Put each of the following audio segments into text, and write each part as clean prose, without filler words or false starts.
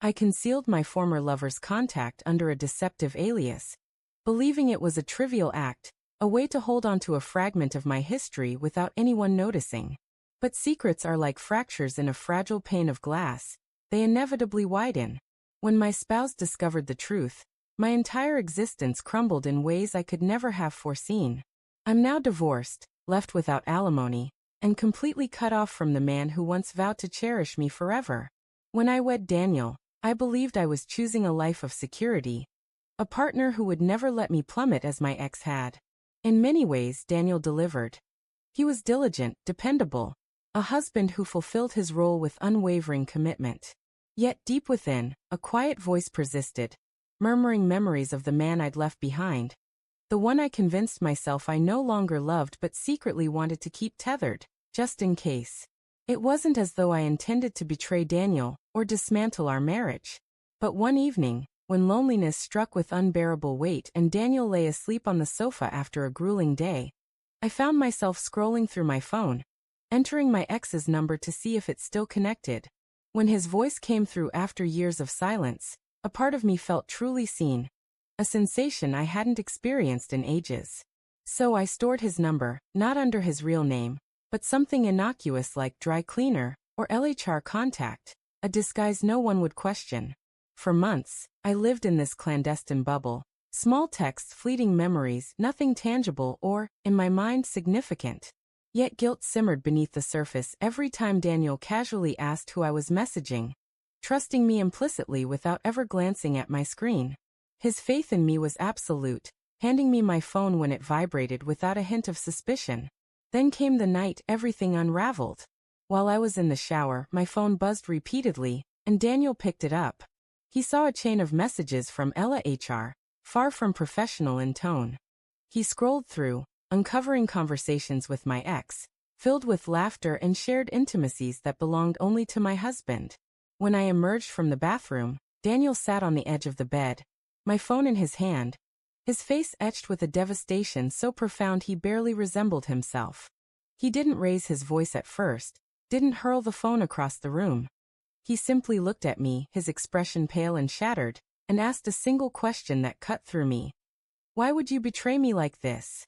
I concealed my former lover's contact under a deceptive alias, believing it was a trivial act, a way to hold on to a fragment of my history without anyone noticing. But secrets are like fractures in a fragile pane of glass. They inevitably widen. When my spouse discovered the truth, my entire existence crumbled in ways I could never have foreseen. I'm now divorced, left without alimony, and completely cut off from the man who once vowed to cherish me forever. When I wed Daniel, I believed I was choosing a life of security, a partner who would never let me plummet as my ex had. In many ways, Daniel delivered. He was diligent, dependable, a husband who fulfilled his role with unwavering commitment. Yet deep within, a quiet voice persisted, murmuring memories of the man I'd left behind, the one I convinced myself I no longer loved but secretly wanted to keep tethered, just in case. It wasn't as though I intended to betray Daniel or dismantle our marriage. But one evening, when loneliness struck with unbearable weight and Daniel lay asleep on the sofa after a grueling day, I found myself scrolling through my phone, entering my ex's number to see if it's still connected. When his voice came through after years of silence, a part of me felt truly seen, a sensation I hadn't experienced in ages. So I stored his number, not under his real name, but something innocuous like dry cleaner or LHR contact, a disguise no one would question. For months, I lived in this clandestine bubble, small texts, fleeting memories, nothing tangible or, in my mind, significant. Yet guilt simmered beneath the surface every time Daniel casually asked who I was messaging, trusting me implicitly without ever glancing at my screen. His faith in me was absolute, handing me my phone when it vibrated without a hint of suspicion. Then came the night everything unraveled. While I was in the shower, my phone buzzed repeatedly, and Daniel picked it up. He saw a chain of messages from Ella HR, far from professional in tone. He scrolled through, uncovering conversations with my ex, filled with laughter and shared intimacies that belonged only to my husband. When I emerged from the bathroom, Daniel sat on the edge of the bed, my phone in his hand, his face etched with a devastation so profound he barely resembled himself. He didn't raise his voice at first, didn't hurl the phone across the room. He simply looked at me, his expression pale and shattered, and asked a single question that cut through me. "Why would you betray me like this?"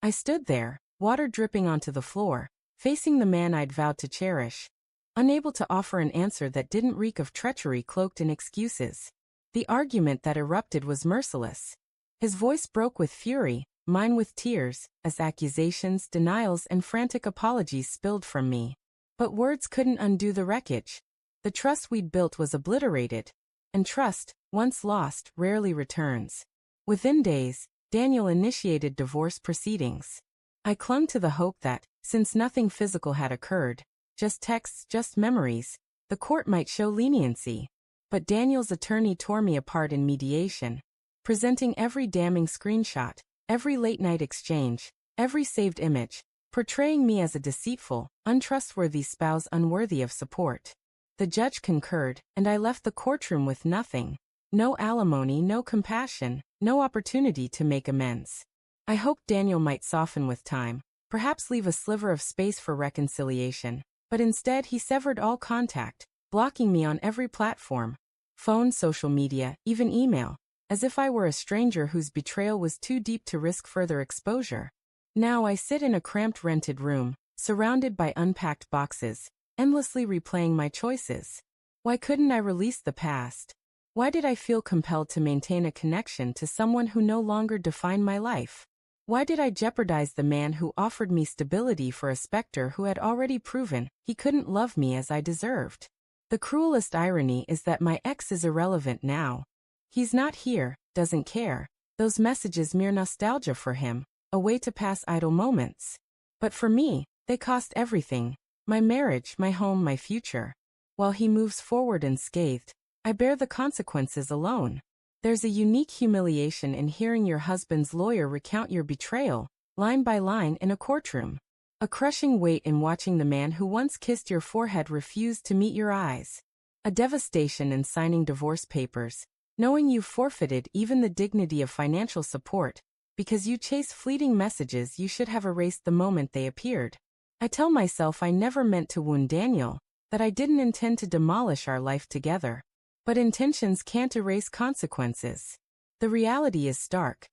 I stood there, water dripping onto the floor, facing the man I'd vowed to cherish, unable to offer an answer that didn't reek of treachery cloaked in excuses. The argument that erupted was merciless. His voice broke with fury, mine with tears, as accusations, denials, and frantic apologies spilled from me. But words couldn't undo the wreckage. The trust we'd built was obliterated, and trust, once lost, rarely returns. Within days, Daniel initiated divorce proceedings. I clung to the hope that, since nothing physical had occurred, just texts, just memories, the court might show leniency. But Daniel's attorney tore me apart in mediation, presenting every damning screenshot, every late-night exchange, every saved image, portraying me as a deceitful, untrustworthy spouse unworthy of support. The judge concurred, and I left the courtroom with nothing. No alimony, no compassion, no opportunity to make amends. I hoped Daniel might soften with time, perhaps leave a sliver of space for reconciliation, but instead he severed all contact, blocking me on every platform, phone, social media, even email, as if I were a stranger whose betrayal was too deep to risk further exposure. Now I sit in a cramped rented room, surrounded by unpacked boxes, endlessly replaying my choices. Why couldn't I release the past? Why did I feel compelled to maintain a connection to someone who no longer defined my life? Why did I jeopardize the man who offered me stability for a specter who had already proven he couldn't love me as I deserved? The cruelest irony is that my ex is irrelevant now. He's not here, doesn't care. Those messages mere nostalgia for him, a way to pass idle moments. But for me, they cost everything. My marriage, my home, my future. While he moves forward unscathed, I bear the consequences alone. There's a unique humiliation in hearing your husband's lawyer recount your betrayal, line by line in a courtroom. A crushing weight in watching the man who once kissed your forehead refuse to meet your eyes. A devastation in signing divorce papers, knowing you've forfeited even the dignity of financial support, because you chase fleeting messages you should have erased the moment they appeared. I tell myself I never meant to wound Daniel, that I didn't intend to demolish our life together. But intentions can't erase consequences. The reality is stark.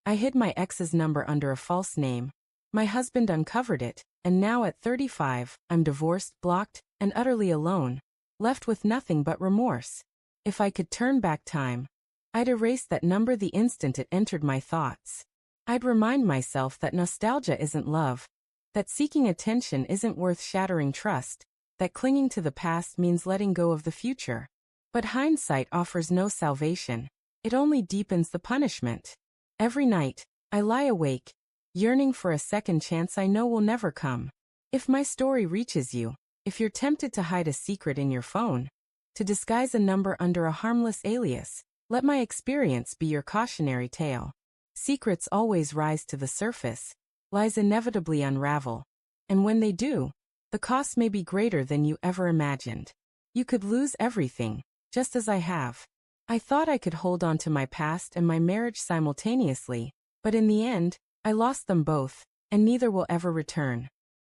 I hid my ex's number under a false name. My husband uncovered it, and now at 35, I'm divorced, blocked, and utterly alone, left with nothing but remorse. If I could turn back time, I'd erase that number the instant it entered my thoughts. I'd remind myself that nostalgia isn't love, that seeking attention isn't worth shattering trust, that clinging to the past means letting go of the future. But hindsight offers no salvation. It only deepens the punishment. Every night, I lie awake, yearning for a second chance I know will never come. If my story reaches you, if you're tempted to hide a secret in your phone, to disguise a number under a harmless alias, let my experience be your cautionary tale. Secrets always rise to the surface, lies inevitably unravel, and when they do, the cost may be greater than you ever imagined. You could lose everything, just as I have. I thought I could hold on to my past and my marriage simultaneously, but in the end, I lost them both, and neither will ever return.